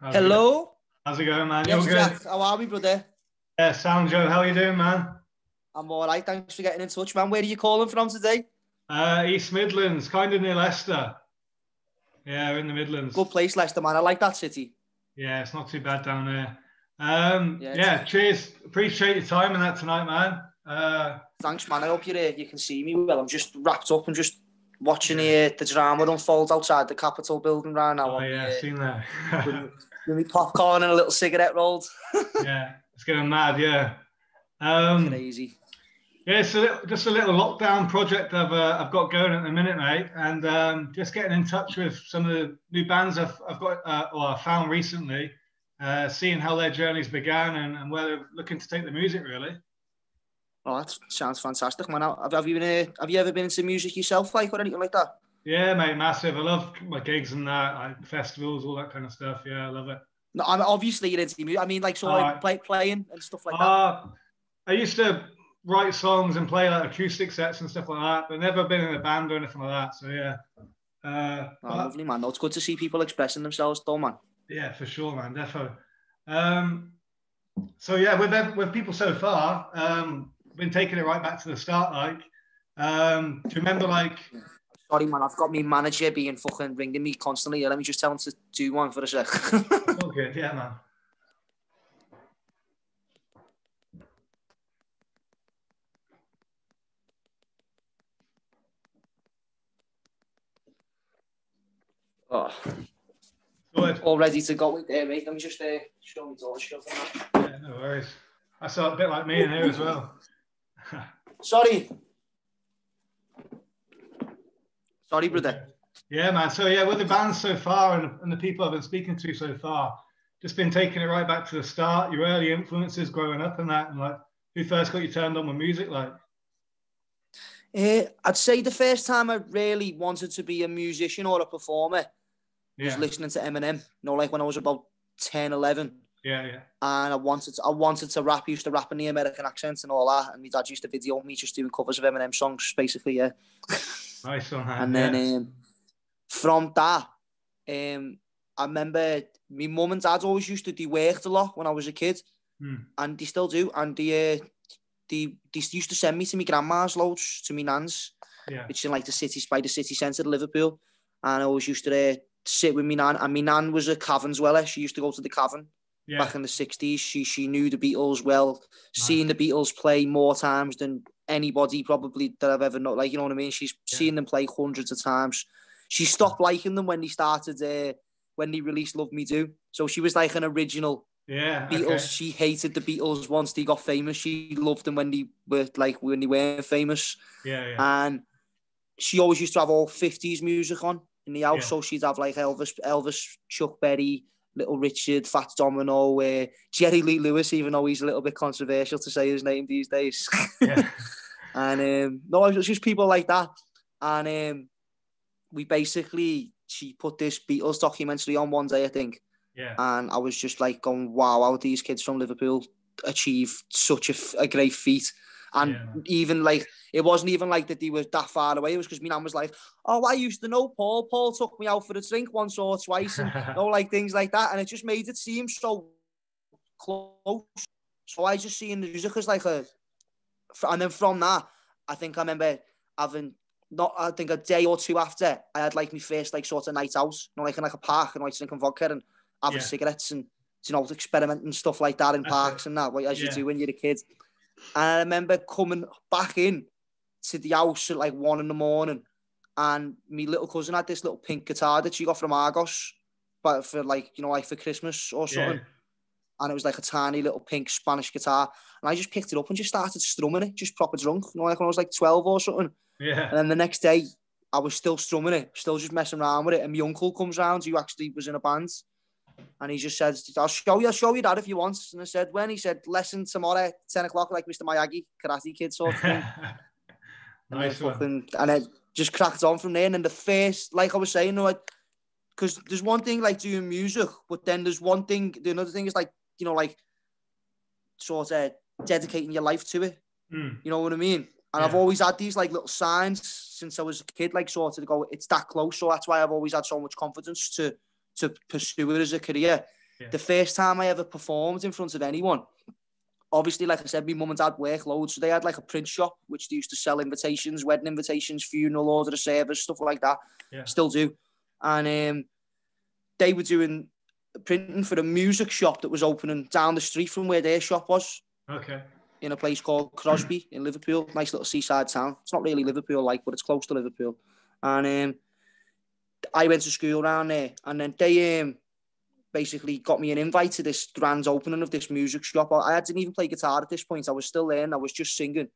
How's it going? Hello. How's it going, man? You all Yes, good? Jack. How are we, brother? Yeah, sound Joe. How you doing, man? I'm all right. Thanks for getting in touch, man. Where are you calling from today? East Midlands, kind of near Leicester. Yeah, we're in the Midlands. Good place, Leicester, man. I like that city. Yeah, it's not too bad down there. Yeah. Cheers. Appreciate your time and that tonight, man. Thanks, man. I hope you can see me well. I'm just wrapped up and just watching the drama unfold outside the Capitol building right now. Oh, yeah, seen that. with me popcorn and a little cigarette rolled. Yeah, it's getting mad, yeah. Crazy. Yeah, so just a little lockdown project I've got going at the minute, mate, and just getting in touch with some of the new bands I've got or I found recently, seeing how their journeys began and where they're looking to take the music, really. Oh, that sounds fantastic, man. Have you ever been into music yourself, like, or anything like that? Yeah, mate, massive. I love my gigs and that, like festivals, all that kind of stuff. Yeah, I love it. No, I mean, obviously you're into music. I mean, like, playing and stuff like that. I used to write songs and play like acoustic sets and stuff like that, but never been in a band or anything like that. So yeah. Lovely, man. No, it's good to see people expressing themselves, though, man. Yeah, for sure, man. Defo. So yeah, with people so far, been taking it right back to the start. Like, do you remember like? Sorry, man. I've got me manager being fucking ringing me constantly. Let me just tell him to do one for a sec. It's all good, yeah, man. Oh. All ready to go with there, mate. Let me just show me door stuff. Yeah, no worries. I saw a bit like me in here as well. Sorry, brother. Yeah, man. So yeah, with the band so far and the people I've been speaking to so far, just been taking it right back to the start, your early influences growing up and that, and like who first got you turned on with music, like? I'd say the first time I really wanted to be a musician or a performer was listening to Eminem. Like when I was about 10, 11. Yeah. And I wanted to rap. I used to rap in the American accent and all that. And my dad used to video me just doing covers of Eminem songs, basically, yeah. Nice one, man. And then from that, I remember my mum and dad always used to do work a lot when I was a kid. And they still do. And they used to send me to my grandma's loads, to my nan's, which is in like the city centre of Liverpool. And I always used to sit with my nan. And my nan was a cavern dweller. She used to go to the cavern back in the 60s. She knew the Beatles well. Nice. Seen the Beatles play more times than anybody probably that I've ever known. Like, you know what I mean? She's seen them play hundreds of times. She stopped liking them when they started, when they released Love Me Do. So she was like an original Beatles. Okay. She hated the Beatles once they got famous. She loved them when they weren't famous. And she always used to have all 50s music on in the house. So she'd have like Elvis, Chuck Berry, Little Richard, Fats Domino, Jerry Lee Lewis, even though he's a little bit controversial to say his name these days. And no, it was just people like that. And she put this Beatles documentary on one day, I think. And I was just like going, wow, how these kids from Liverpool achieve such a great feat. And even like, it wasn't even like that they were that far away. It was because my nan was like, oh, I used to know Paul. Paul took me out for a drink once or twice and like things like that. And it just made it seem so close. So I just seen the music as like and then from that, I think I remember having, I think a day or two after, I had like my first like sort of night out, like in like a park and like drinking vodka and having cigarettes and, experimenting stuff like that in parks and that, as you do when you're a kid. And I remember coming back in to the house at like 1 a.m. and my little cousin had this little pink guitar that she got from Argos, but for like, like for Christmas or something. And it was like a tiny little pink Spanish guitar. And I just picked it up and just started strumming it, just proper drunk, like when I was like 12 or something. And then the next day, I was still strumming it, still just messing around with it. And my uncle comes round, who actually was in a band. And he just said, I'll show you that if you want. And I said, when? He said, lesson tomorrow, 10 o'clock, like Mr. Miyagi, Karate Kid sort of thing. Nice one. And it just cracked on from there. And then the first, like I was saying, like, because there's one thing like doing music, but then there's one thing, the another thing is like, like sort of dedicating your life to it. You know what I mean? And I've always had these like little signs since I was a kid, like sort of go, it's that close. So that's why I've always had so much confidence to pursue it as a career. The first time I ever performed in front of anyone, obviously, like I said, my mum and dad work loads, so they had like a print shop which they used to sell invitations, wedding invitations, funeral order of service, stuff like that. Still do. And they were doing printing for a music shop that was opening down the street from where their shop was. Okay. In a place called Crosby in Liverpool, nice little seaside town. It's not really Liverpool-like, but it's close to Liverpool. And I went to school around there, and then they basically got me an invite to this grand opening of this music shop. I didn't even play guitar at this point. I was still learning. I was just singing.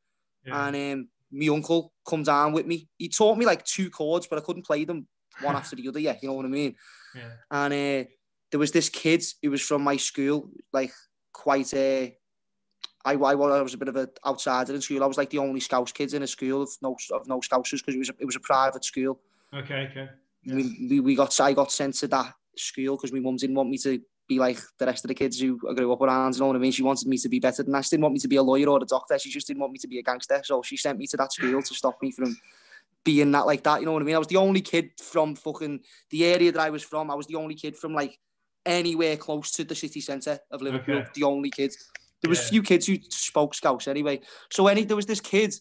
And my uncle come down with me. He taught me like 2 chords, but I couldn't play them one after the other yet. You know what I mean? Yeah. And there was this kid who was from my school, like quite I was a bit of an outsider in school. I was like the only Scouse kids in a school of no Scousers, because it was a private school. Okay. Yeah. I got sent to that school because my mum didn't want me to be like the rest of the kids who I grew up around. You know what I mean? She wanted me to be better than that. She didn't want me to be a lawyer or a doctor. She just didn't want me to be a gangster. So she sent me to that school to stop me from being that like that. You know what I mean? I was the only kid from fucking the area that I was from. I was the only kid from like anywhere close to the city centre of Liverpool. Okay. The only kid. There was a few kids who spoke Scouse anyway. So there was this kid,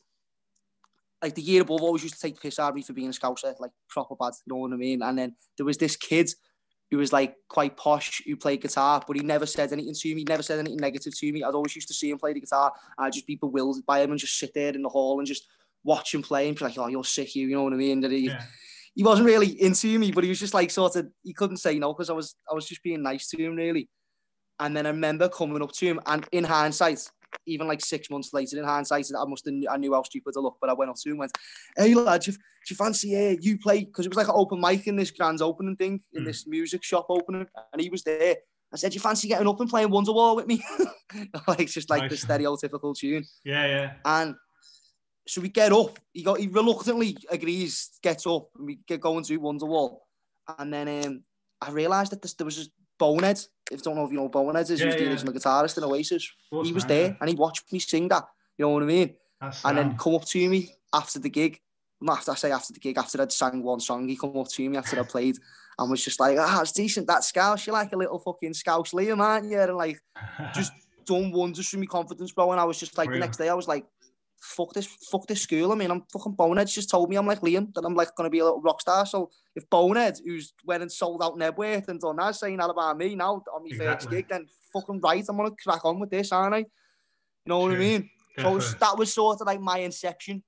like the year above, always used to take the piss out of me for being a Scouser, like proper bad, you know what I mean? And then there was this kid who was like quite posh, who played guitar, but he never said anything to me, never said anything negative to me. I'd always used to see him play the guitar, and I'd just be bewildered by him and just sit there in the hall and just watch him play and be like, oh, you're sick, you know what I mean? That he wasn't really into me, but he was just like sort of, he couldn't say no because I was just being nice to him, really. And then I remember coming up to him, and in hindsight, even like 6 months later, in hindsight, I knew how stupid I looked, but I went up to him and went, hey lad, do you fancy you play? Because it was like an open mic in this grand opening thing, in this music shop opening, and he was there. I said, do you fancy getting up and playing Wonderwall with me? Like, it's just like nice. The stereotypical tune. Yeah. And so we get up. He reluctantly agrees, gets up, and we get going to Wonderwall. And then I realised that there was a Bonehead. I don't know if you know Bonehead is. He was the original guitarist in Oasis. He was there and he watched me sing that. You know what I mean? And then come up to me after the gig. After I'd sang one song, he come up to me after I played and was just like, it's decent, that Scouse. You're like a little fucking Scouse Liam, aren't you? And like, just done wonders for me confidence, bro. And I was just like, the next day I was like, fuck this school. I mean, I'm fucking Bonehead just told me I'm like Liam, that I'm like going to be a little rock star. So if Bonehead, who's went and sold out Nebworth and done that, saying that about me now on my first gig, then fucking right, I'm going to crack on with this, aren't I? You know what I mean? Definitely. So that was sort of like my inception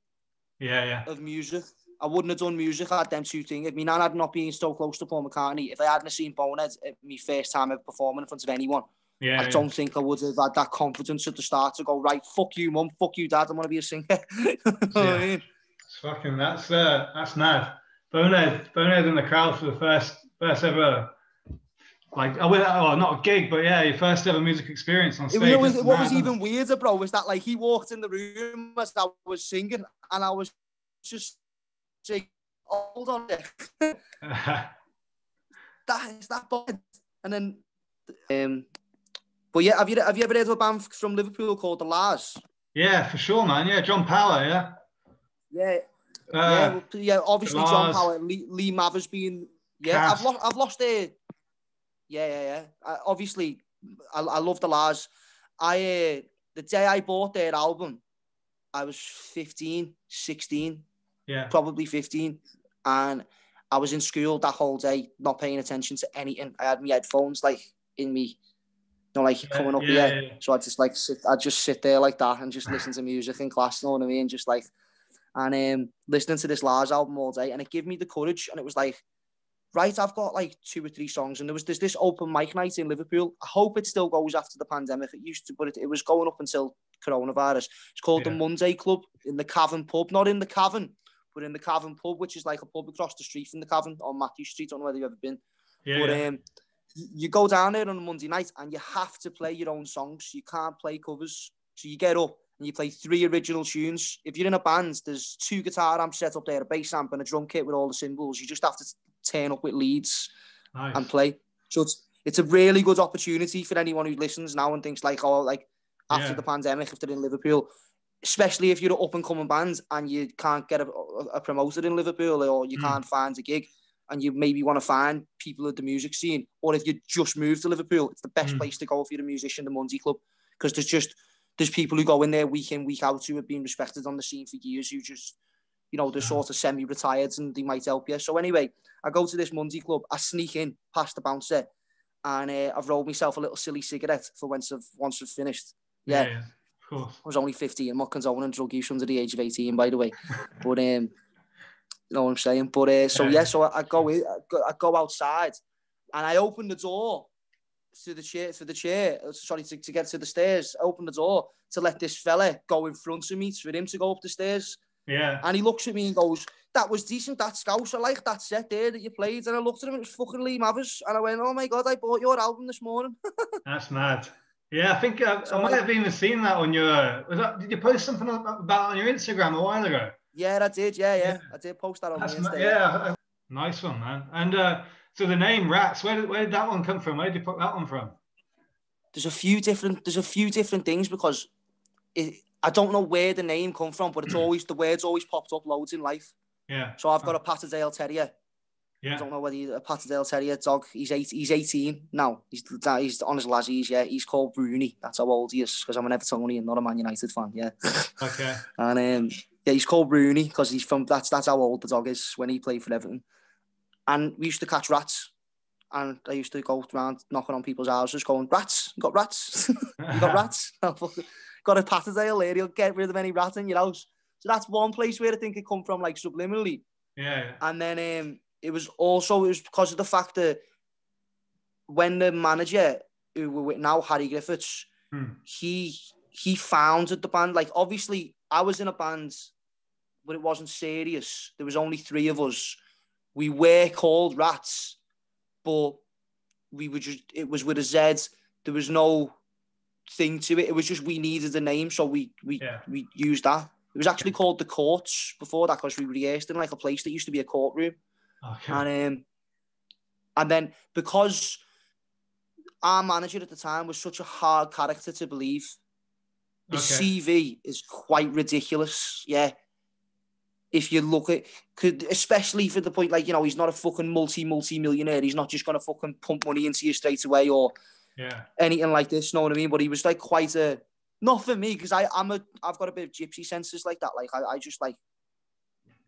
of music. I wouldn't have done music had them 2 things. If my nan had not been so close to Paul McCartney, if I hadn't seen Bonehead at my first time ever performing in front of anyone, I don't think I would have had that confidence at the start to go, right, fuck you, mum, fuck you, dad, I want to be a singer. You know what I mean? That's mad. Bonehead in the crowd for the first ever, like, not a gig, but your first ever music experience on stage. What was even weirder, bro, was that like he walked in the room as I was singing, and I was just saying, hold on there. Is that Bonehead? And then, but yeah, have you ever heard of a band from Liverpool called The Lars? Yeah, for sure, man. Yeah, John Power, yeah. Obviously John Power, Lee Mavers being, I've lost their, obviously, I love The Lars. The day I bought their album, I was 15, 16, probably 15, and I was in school that whole day, not paying attention to anything. I had my headphones like in me. Coming up here. So I'd just sit there like that and just listen to music in class, you know what I mean? Just like, and listening to this Lars album all day, and it gave me the courage, and it was like, right, I've got like 2 or 3 songs, and there's this open mic night in Liverpool. I hope it still goes after the pandemic. It used to, but it was going up until coronavirus. It's called the Monday Club in the Cavern pub, not in the Cavern, but in the Cavern pub, which is like a pub across the street from the Cavern on Matthew Street. I don't know whether you've ever been. You go down there on a Monday night and you have to play your own songs. You can't play covers. So you get up and you play 3 original tunes. If you're in a band, there's 2 guitar amps set up there, a bass amp and a drum kit with all the cymbals. You just have to turn up with leads and play. So it's a really good opportunity for anyone who listens now and thinks like, after the pandemic, if they're in Liverpool, especially if you're an up-and-coming band and you can't get a promoter in Liverpool or you can't find a gig. and you maybe want to find people at the music scene, or if you just moved to Liverpool, it's the best place to go if you're a musician, the Monday Club, because there's people who go in there week in, week out who have been respected on the scene for years, who just, you know, they're sort of semi-retired and they might help you. So anyway, I go to this Monday Club, I sneak in past the bouncer, and I've rolled myself a little silly cigarette for once I've finished. Yeah. Of course. I was only 15. I'm not condoning drug use under the age of 18, by the way. But you know what I'm saying. But so I go in, I go outside, and I open the door to the chair. Sorry, to get to the stairs. I open the door to let this fella go in front of me for him to go up the stairs. Yeah. And he looks at me and goes, "That was decent. That Scouse. I like that set there that you played." And I looked at him. It was fucking Lee Mathers. And I went, "Oh my God, I bought your album this morning." That's mad. Yeah, I think I might have even seen that on your. Did you post something about on your Instagram a while ago? Yeah, I did. Yeah. I did post that on my Instagram. Yeah, nice one, man. And so the name Rats, where did that one come from? Where did you put that one from? There's a few different things, because I don't know where the name come from, but it's always the word's always popped up loads in life. Yeah. So I've got a Patterdale Terrier. Yeah. I don't know whether he's a Patterdale Terrier dog. He's 18 now. He's on his lassies. Yeah. He's called Bruni. That's how old he is, because I'm an Evertonian, not a Man United fan. Yeah. Okay. And yeah, he's called Bruni because he's from. That's how old the dog is when he played for Everton. And we used to catch rats, and I used to go around knocking on people's houses, going, "Rats, you got rats? You got rats? Got a Patterdale there. You'll get rid of any rat in your house." So that's one place where I think it come from, like subliminally. Yeah. And then it was because of the fact that when the manager, who we're with now, Harry Griffiths, he founded the band. Like, obviously, I was in a band, but it wasn't serious. There was only 3 of us. We were called Rats, but it was with a Z. There was no thing to it. It was just we needed a name, so we used that. It was actually called The Courts before that, because we rehearsed in like a place that used to be a courtroom. Okay. And then because our manager at the time was such a hard character to believe, his CV is quite ridiculous. Yeah. If you look at, especially for the point, like, you know, he's not a fucking multi-millionaire. He's not just going to fucking pump money into you straight away or anything like this, know what I mean? But he was like quite not for me, because I've got a bit of gypsy senses like that. Like, I just like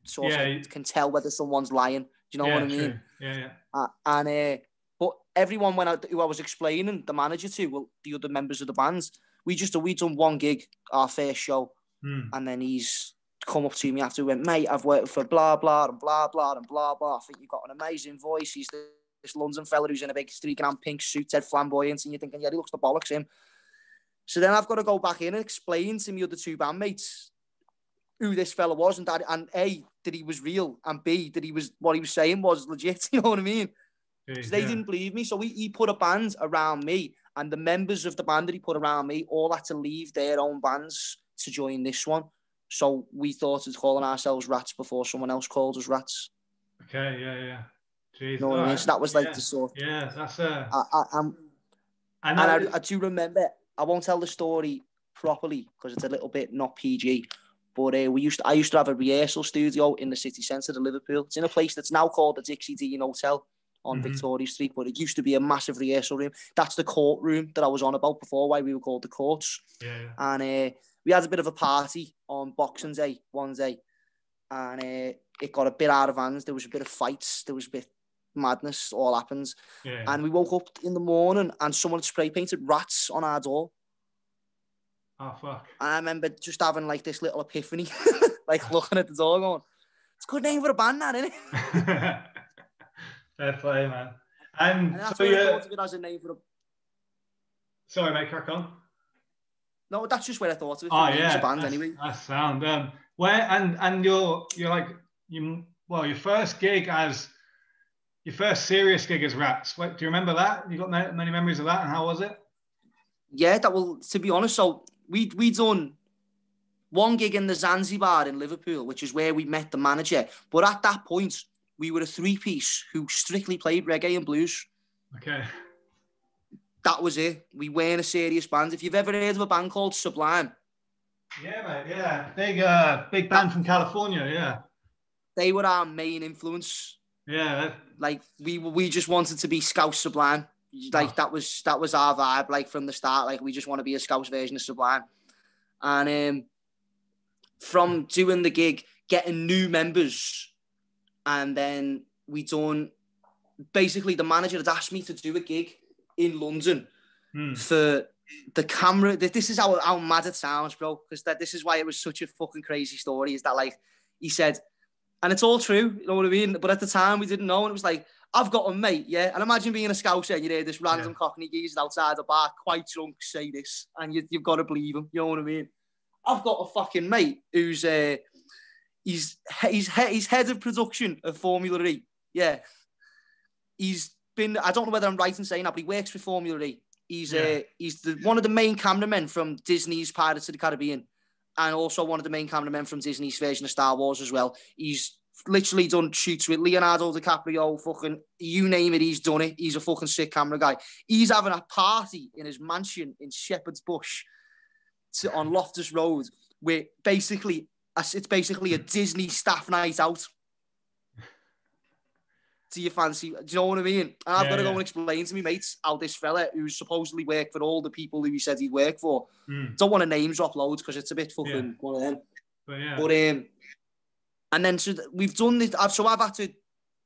sort of can tell whether someone's lying. Do you know what I mean? True. Yeah. But everyone who I was explaining the manager to, well, the other members of the band, we'd done one gig, our first show, and then he's come up to me after, went, "Mate, I've worked for blah blah and blah blah and blah blah. I think you've got an amazing voice." He's this London fella who's in a big streaking pink suit, dead flamboyant, and you're thinking, yeah, he looks the bollocks, him. So then I've got to go back in and explain to me other 2 bandmates who this fella was, and A, that he was real, and B, that what he was saying was legit. You know what I mean? Because they didn't believe me. So he put a band around me, and the members of the band that he put around me all had to leave their own bands to join this one. So we thought of calling ourselves Rats before someone else called us Rats. Okay, yeah. Jeez. You know what I mean? So that was like the sort. Yeah, that's I do remember. I won't tell the story properly because it's a little bit not PG. But I used to have a rehearsal studio in the city centre of Liverpool. It's in a place that's now called the Dixie Dean Hotel on Victoria Street, but it used to be a massive rehearsal room. That's the courtroom that I was on about before, why we were called the Courts. Yeah. And we had a bit of a party on Boxing Day one day, and it got a bit out of hand. There was a bit of fights. There was a bit madness. All happens. Yeah. And we woke up in the morning and someone had spray painted Rats on our door. Oh, fuck. And I remember just having like this little epiphany, like looking at the door going, it's a good name for a band, that, isn't it? Fair play, man. And that's so I thought of it as a name for a... Sorry, mate, crack on. No, that's just where I thought of it. As a band, anyway. That's sound. Where and you're like your first gig your first serious gig as Rats. Do you remember that? You got many memories of that, and how was it? Yeah, to be honest, so we done one gig in the Zanzibar in Liverpool, which is where we met the manager. But at that point, we were a 3-piece who strictly played reggae and blues. Okay. That was it. We weren't a serious band. If you've ever heard of a band called Sublime. Yeah, mate, yeah. Big band from California, yeah. They were our main influence. Yeah. Like we just wanted to be Scouse Sublime. Like that was our vibe. Like from the start, like we just want to be a Scouse version of Sublime. And from doing the gig, getting new members, and then basically the manager had asked me to do a gig in London for the camera. This is how mad it sounds, bro, because this is why it was such a fucking crazy story, is that like he said, and it's all true, you know what I mean? But at the time we didn't know, and it was like, I've got a mate, yeah? And imagine being a Scouser and you hear this random Cockney geezer outside the bar, quite drunk, say this, and you've got to believe him, you know what I mean? I've got a fucking mate who's he's head of production of Formula E. Yeah. He's been, I don't know whether I'm right in saying that, but he works for Formula E. He's one of the main cameramen from Disney's Pirates of the Caribbean, and also one of the main cameramen from Disney's version of Star Wars as well. He's literally done shoots with Leonardo DiCaprio, fucking, you name it, he's done it. He's a fucking sick camera guy. He's having a party in his mansion in Shepherd's Bush on Loftus Road, where it's basically a Disney staff night out. Do you fancy? Do you know what I mean? And I've got to go and explain to me mates how this fella, who's supposedly worked for all the people who he said he'd work for, don't want to name drop loads because it's a bit fucking one of them. But and then so we've done this. So I've had to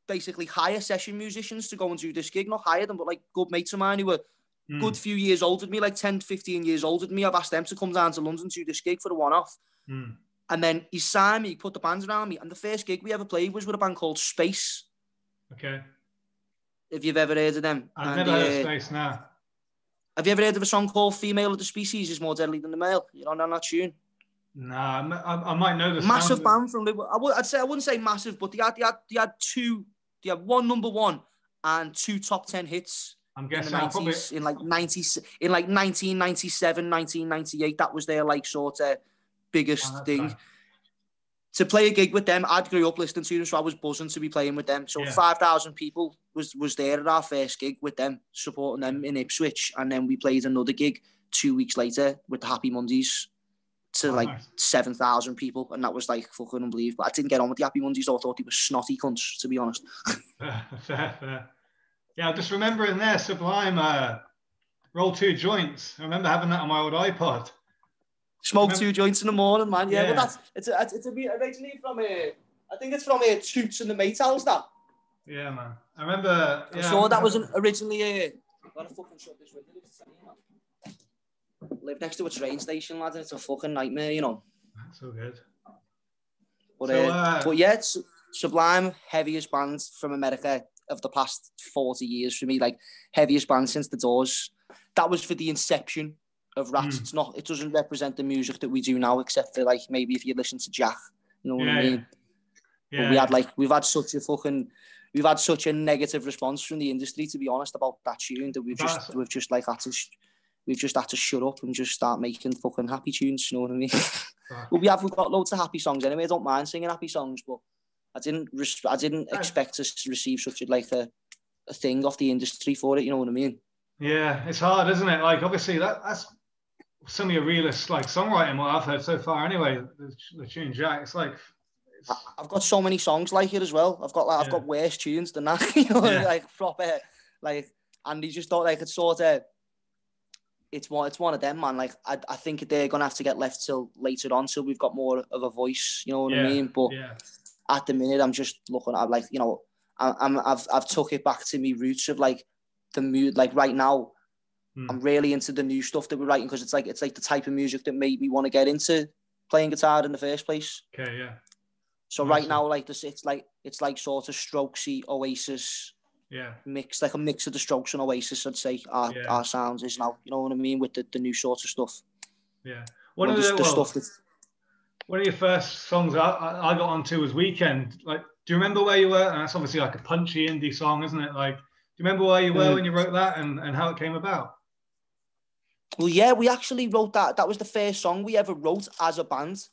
basically hire session musicians to go and do this gig. Not hire them, but like good mates of mine who were good few years older than me, like 10, 15 years older than me. I've asked them to come down to London to do this gig for a one-off. And then he signed me, he put the bands around me. And the first gig we ever played was with a band called Space. Okay. If you've ever heard of them. I've never heard of Space now. Have you ever heard of a song called Female of the Species is More Deadly Than the Male? You don't know that tune? Nah, I might know the massive band from Liverpool. I wouldn't say massive, but they had one number one and two top 10 hits. I'm guessing in the 90s, in like 1997, 1998. That was their like sort of biggest thing. Fine. To play a gig with them, I grew up listening to them, so I was buzzing to be playing with them. So 5,000 people was there at our first gig with them, supporting them in Ipswich, and then we played another gig 2 weeks later with the Happy Mondays to 7,000 people, and that was like fucking unbelievable. I didn't get on with the Happy Mondays, though. I thought they were snotty cunts, to be honest. Fair. Yeah, just remembering there, Sublime, roll 2 joints. I remember having that on my old iPod. Smoke 2 joints in the morning, man. Yeah, but it's originally from I think it's from Toots and the Maytals, that. Yeah, man. I remember. I'm sure that was originally gotta fucking shut this window. Live next to a train station, lad, and it's a fucking nightmare, you know. That's so good. But yeah, it's Sublime, heaviest band from America of the past 40 years for me, like heaviest band since the Doors. That was for the inception of Rats. It's not. It doesn't represent the music that we do now, except for like maybe if you listen to Jack, you know what I mean. But we've had such a negative response from the industry, to be honest, about that tune that we've just had to shut up and just start making fucking happy tunes. You know what I mean? But we've got loads of happy songs anyway. I don't mind singing happy songs, but I didn't expect to receive such a thing off the industry for it. You know what I mean? Yeah, it's hard, isn't it? Like obviously that's some of your realist like songwriting, what I've heard so far anyway, the tune Jack, I've got so many songs like it as well. I've got worse tunes than that, you know, like proper, like, and you just thought like it's sort of, it's one of them, man. Like I think they're gonna have to get left till later on, till we've got more of a voice, you know what I mean? But at the minute, I'm just looking at like, you know, I've took it back to me roots of like the mood, like right now. I'm really into the new stuff that we're writing because it's like the type of music that made me want to get into playing guitar in the first place. Okay, yeah. So right now, like this, it's like sort of Strokesy, Oasis, mix, like a mix of the Strokes and Oasis. I'd say our sounds is now, you know what I mean, with the new sort of stuff. Yeah, one of your first songs I got onto was Weekend. Like, do you remember where you were? And that's obviously like a punchy indie song, isn't it? Like, do you remember where you were when you wrote that and how it came about? Well, yeah, we actually wrote that. That was the first song we ever wrote as a band.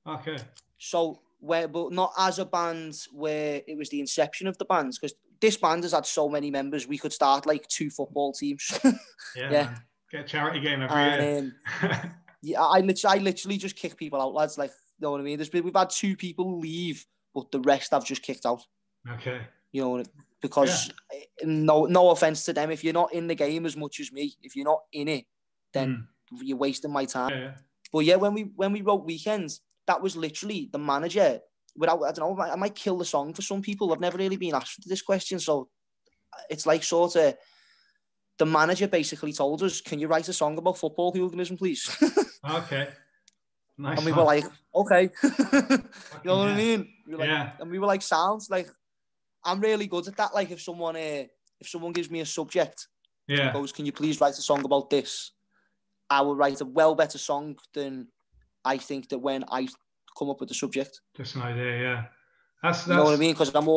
Okay. So, but not as a band where it was the inception of the band, because this band has had so many members, we could start like 2 football teams. Yeah. Get a charity game every year. I literally just kick people out, lads. Like, you know what I mean? We've had 2 people leave, but the rest I've just kicked out. Okay. you know, because no offense to them, if you're not in the game as much as me, if you're not in it, then you're wasting my time. Yeah. But yeah, when we wrote Weekends, that was literally the manager. Without, I don't know, I might kill the song for some people. I've never really been asked this question, so it's like sort of the manager basically told us, "Can you write a song about football hooliganism, please?" Okay. Nice. And we were like, "Okay," you know what I mean? We were like, yeah. And we were like, "Sounds like I'm really good at that." Like if someone gives me a subject, and goes, "Can you please write a song about this?" I will write a well better song than I think that when I come up with the subject. Just an idea, yeah. That's you know what I mean? Because I'm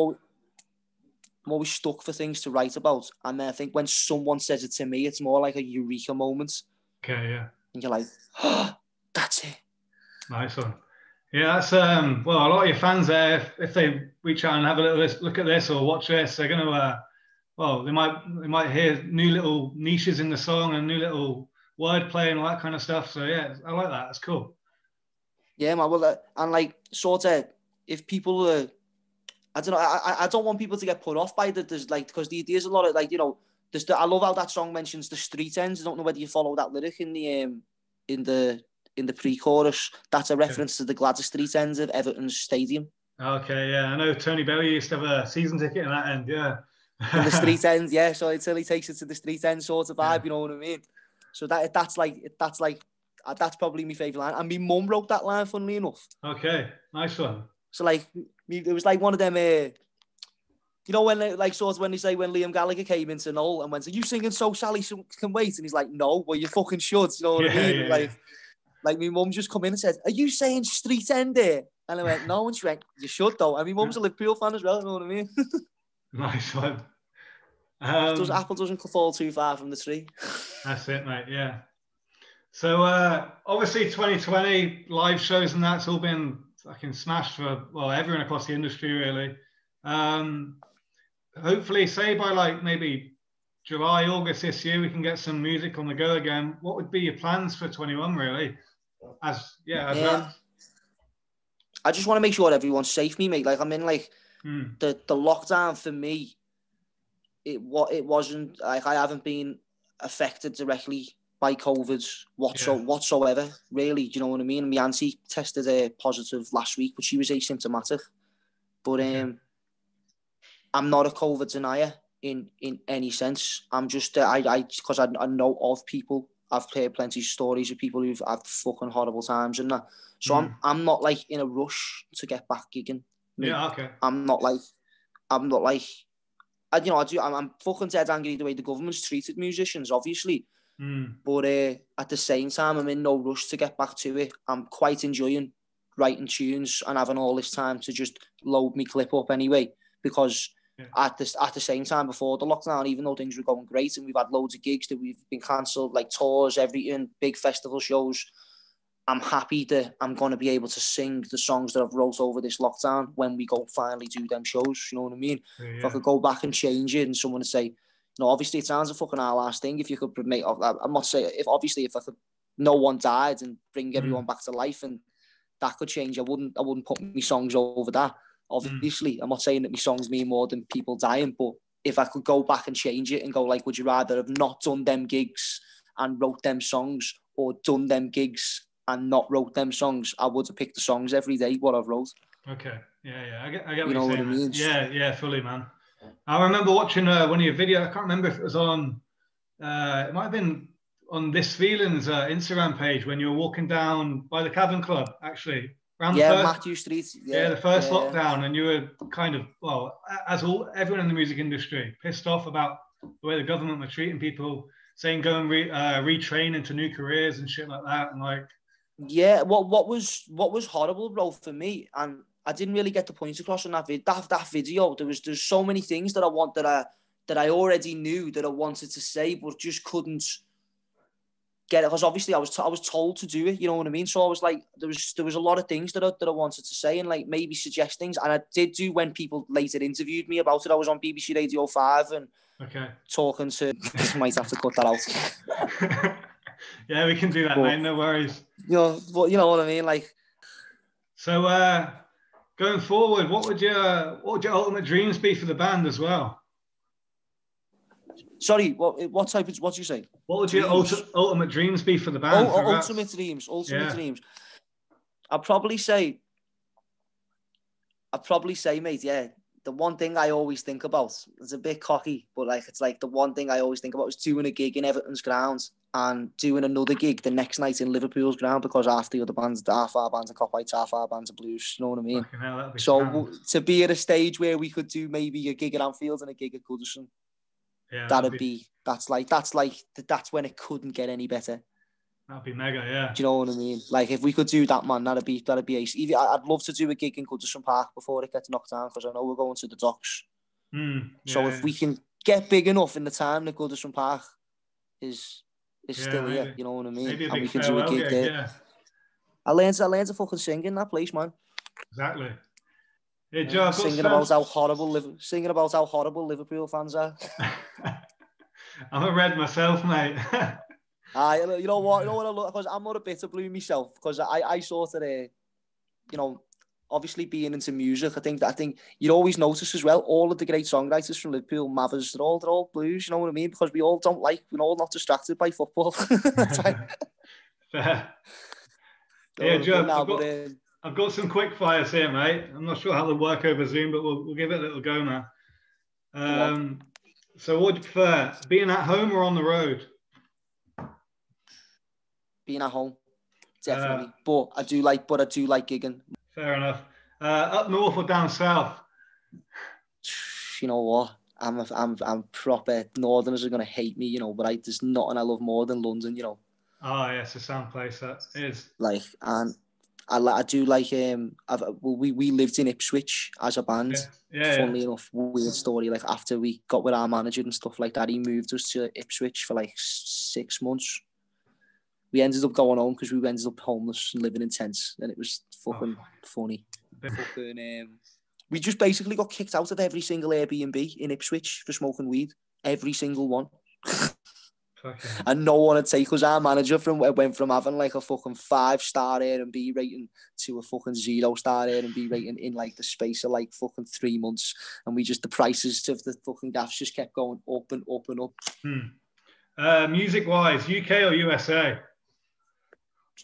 always stuck for things to write about, and then I think when someone says it to me, it's more like a eureka moment. Okay, yeah. And you're like, "Oh, that's it." Nice one. Yeah, that's well, a lot of your fans there, if they reach out and have a little look at this or watch this, they're gonna well, they might hear new little niches in the song and new little wordplay and all that kind of stuff. So yeah, I like that. That's cool. Yeah, man. Well, and like sort of, if people are, I don't know, I don't want people to get put off by that. There's like, because there's a lot of like, you know, I love how that song mentions the street ends. I don't know whether you follow that lyric in the pre-chorus. That's a reference to the Gladys Street ends of Everton's stadium. Okay, yeah, I know Tony Berry used to have a season ticket in that end, yeah. In the street ends, yeah. So until he takes it to the street end sort of vibe, you know what I mean? So that's probably my favourite line. And my mum wrote that line, funnily enough. Okay, nice one. So like, it was like one of them, you know, when they, like sort of when they say when Liam Gallagher came into Knoll and went, "Are you singing So Sally Can Wait?" And he's like, "No, well you fucking should." You know what I mean? Yeah. Like my mum just come in and said, "Are you saying street end there?" And I went, "No," and she went, "You should though." And my mum's a Liverpool fan as well. You know what I mean? Nice one. Apple doesn't fall too far from the tree. That's it, mate. Yeah. So obviously 2020 live shows and that's all been fucking smashed for everyone across the industry really. Hopefully, say by like maybe July, August this year, we can get some music on the go again. What would be your plans for 21 really? I just want to make sure everyone's safe, mate. Like I'm in like the lockdown for me. It wasn't like I haven't been affected directly by COVID whatsoever, really. Do you know what I mean? My auntie tested positive last week, but she was asymptomatic. But I'm not a COVID denier in any sense. I'm just because I know of people. I've heard plenty of stories of people who've had fucking horrible times and that. So I'm not like in a rush to get back gigging. Yeah, okay. I'm not like I'm fucking dead angry the way the government's treated musicians, obviously. But at the same time, I'm in no rush to get back to it. I'm quite enjoying writing tunes and having all this time to just load me clip up anyway. Because at the same time, before the lockdown, even though things were going great and we've had loads of gigs that we've been cancelled, like tours, everything, big festival shows, I'm happy that I'm going to be able to sing the songs that I've wrote over this lockdown when we go finally do them shows. You know what I mean? Yeah. If I could go back and change it and someone would say, no, obviously it sounds a fucking last thing. If you could make, I'm not saying if I could, no one died and bring everyone back to life and that could change. I wouldn't put my songs over that. Obviously, I'm not saying that my songs mean more than people dying, but if I could go back and change it and go like, would you rather have not done them gigs and wrote them songs or done them gigs and not wrote them songs? I would have picked the songs every day, what I've wrote. Okay. Yeah. I get what you're know saying. What I mean? Yeah, fully, man. I remember watching one of your videos. I can't remember if it was on, it might have been on This Feeling's Instagram page when you were walking down by the Cavern Club, actually. Matthew Street. The first lockdown, and you were kind of, as everyone in the music industry, pissed off about the way the government were treating people, saying go and retrain into new careers and shit like that, and like. Yeah, what was horrible, bro, for me, and I didn't really get the point across on that video. There's so many things that I already knew that I wanted to say, but just couldn't get it because obviously I was told to do it. You know what I mean? So I was like, there was a lot of things that I wanted to say and like maybe suggest things, and I did do when people later interviewed me about it. I was on BBC Radio 5 and talking to. Might have to cut that out. Yeah, we can do that, mate. No worries. You know what I mean, like. So, Going forward, what would your ultimate dreams be for the band as well? Sorry, what type of, what do you say? What would your ultimate dreams be for the band? Ultimate dreams. I'd probably say, mate, yeah, the one thing I always think about, it's a bit cocky, but like, it's like the one thing I always think about is doing a gig in Everton's grounds and doing another gig the next night in Liverpool's ground, because half the other bands, half our bands are cop whites, half our bands are blues, you know what I mean? Hell, so to be at a stage where we could do maybe a gig at Anfield and a gig at Goodison, that's when it couldn't get any better. That'd be mega, yeah. Do you know what I mean? Like, if we could do that, man, that'd be ace. I'd love to do a gig in Goodison Park before it gets knocked down, because I know we're going to the docks. So if we can get big enough in the time that Goodison Park is still here, you know what I mean? Maybe and we can do a gig there. Yeah. I learned to fucking sing in that place, man. Exactly. Yeah, Joe, singing about how horrible Liverpool fans are. I'm a red myself, mate. You know what I look, because I'm not a bitter blue myself, because I sort of, you know, obviously being into music, I think you'd always notice as well, all of the great songwriters from Liverpool, Mathers, they're all blues, you know what I mean? Because we're all not distracted by football. Fair. Yeah, Joe, I've got some quick fires here, mate. I'm not sure how they'll work over Zoom, but we'll give it a little go now. So what would you prefer, being at home or on the road? Being at home, definitely. But I do like gigging. Fair enough. Up north or down south? You know what? I'm proper. Northerners are gonna hate me, you know. But there's nothing I love more than London, you know. Oh yeah, it's a sound place, that is. Like, and I do like we lived in Ipswich as a band. Yeah. Funnily enough, weird story. Like, after we got with our manager and stuff like that, he moved us to Ipswich for like 6 months. We ended up going home because we ended up homeless and living in tents, and it was fucking funny. We just basically got kicked out of every single Airbnb in Ipswich for smoking weed. Every single one. And no one would take us. Our manager went from having like a fucking 5-star Airbnb rating to a fucking 0-star Airbnb rating in like the space of like fucking 3 months. And the prices of the fucking gaffs just kept going up and up and up. Music-wise, UK or USA?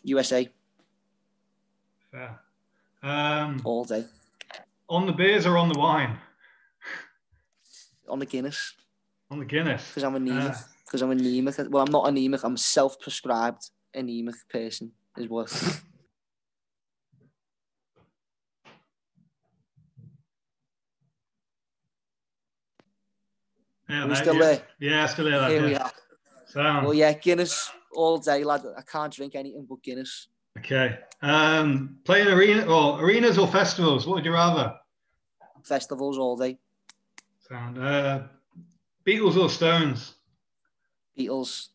USA. Fair. All day. On the beers or on the wine? On the Guinness. On the Guinness? Because I'm anemic. Well, I'm not anemic. I'm a self-prescribed anemic person, is what. Yeah, Are we still there? Yeah, still there. Here we are. Sound. Well, yeah, Guinness all day, lad. I can't drink anything but Guinness. Okay. Playing arenas or festivals? What would you rather? Festivals all day. Sound. Beatles or Stones? Beatles.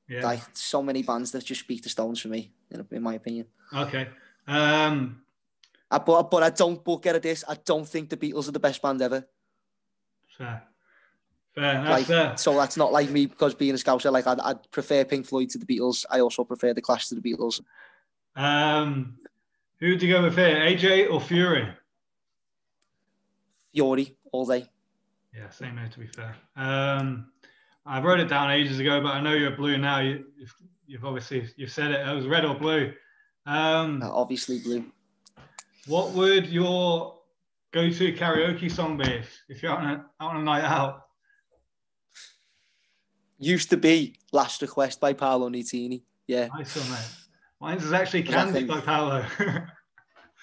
Yeah. Like, so many bands that just beat the Stones for me, in my opinion. Okay. But I don't. But get at this. I don't think the Beatles are the best band ever. Fair. That's fair. So that's not like me, because being a Scouser, like I'd prefer Pink Floyd to the Beatles. I also prefer the Clash to the Beatles. Who would you go with here, AJ or Fury? Fury all day. Yeah, same here, to be fair. I wrote it down ages ago, but I know you're blue now. You've obviously said it. It was red or blue. Obviously blue. What would your go-to karaoke song be if you're out on a night out? Used to be Last Request by Paolo Nutini. Yeah. Nice one, mate. Mine's is actually Candy by Paolo.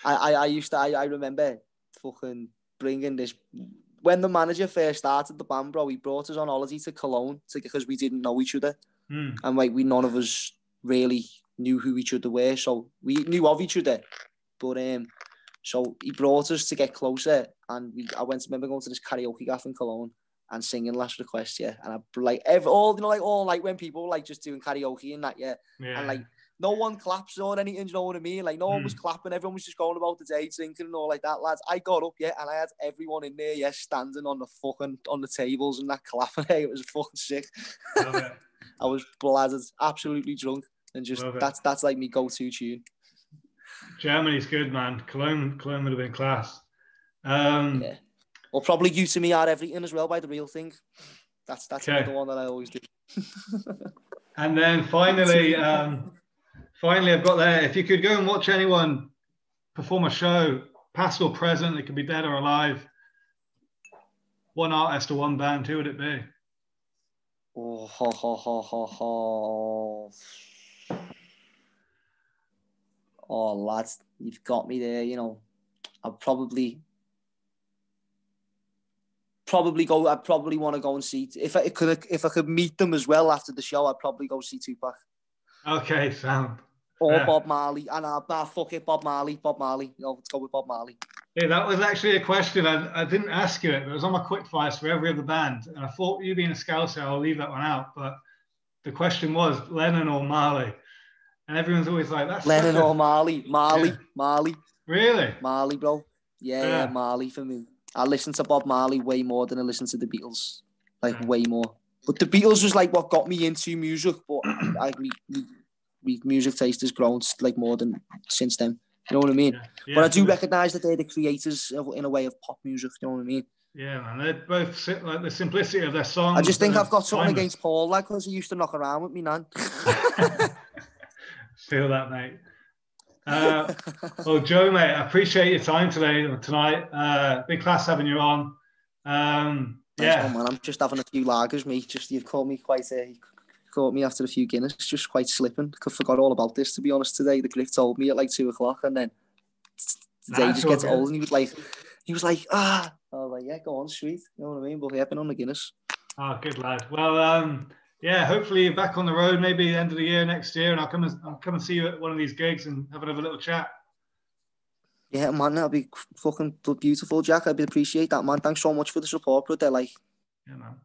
I remember fucking bringing this. When the manager first started the band, bro, he brought us on holiday to Cologne because we didn't know each other. And like, none of us really knew who each other were. So we knew of each other. But so he brought us to get closer. And I remember going to this karaoke gaff in Cologne and singing Last Request, yeah. And I like all like when people like just doing karaoke and that, yeah. And like, no one claps or anything, you know what I mean? Like, no one was clapping, everyone was just going about the day, drinking and all like that, lads. I got up, yeah, and I had everyone in there, yeah, standing on the tables and that clapping. Hey, it was fucking sick. I was bladdered, absolutely drunk, and just that's like me go-to tune. Germany's good, man. Cologne would have been class. Yeah. Or probably You To Me Are Everything as well by The Real Thing. That's okay. Another one that I always do. And then finally, I've got there. If you could go and watch anyone perform a show, past or present, it could be dead or alive, one artist or one band, who would it be? Oh, ho, ho, ho, ho, ho. Oh, lads, you've got me there. You know, I'd probably go. I'd probably want to go and see if I could meet them as well after the show. I'd probably go see Tupac. Okay, sound. Or Bob Marley. And fuck it, Bob Marley. Let's go with Bob Marley. Yeah, that was actually a question. I didn't ask you it, but it was on my quick fires for every other band. And I thought, you being a Scouser, I'll leave that one out. But the question was Lennon or Marley. And everyone's always like, that's Lennon or Marley. Marley. Really? Marley, bro. Yeah, Marley for me. I listen to Bob Marley way more than I listen to the Beatles. Way more. But the Beatles was like what got me into music. But music taste has grown like more than since then. You know what I mean? Yeah, but I do recognise that they're the creators in a way of pop music. You know what I mean? Yeah, man. They both like the simplicity of their songs. I just think I've got something against Paul, like, because he used to knock around with me, man. Feel that, mate. Well, Joe, mate, I appreciate your time tonight. Big class having you on. Thanks, man. I'm just having a few lagers, mate. You've caught me caught me after a few Guinness, just quite slipping. I forgot all about this, to be honest, today. The Griff told me at like 2:00, and then the day just gets old, and he was like, I was like, yeah, go on, sweet. You know what I mean? But yeah, I've been on the Guinness. Oh, good lad. Well, hopefully you're back on the road maybe the end of the year next year, and I'll come and see you at one of these gigs and have another little chat. Yeah, man, that'd be fucking beautiful, Jack. I'd appreciate that, man. Thanks so much for the support, brother. Yeah, man.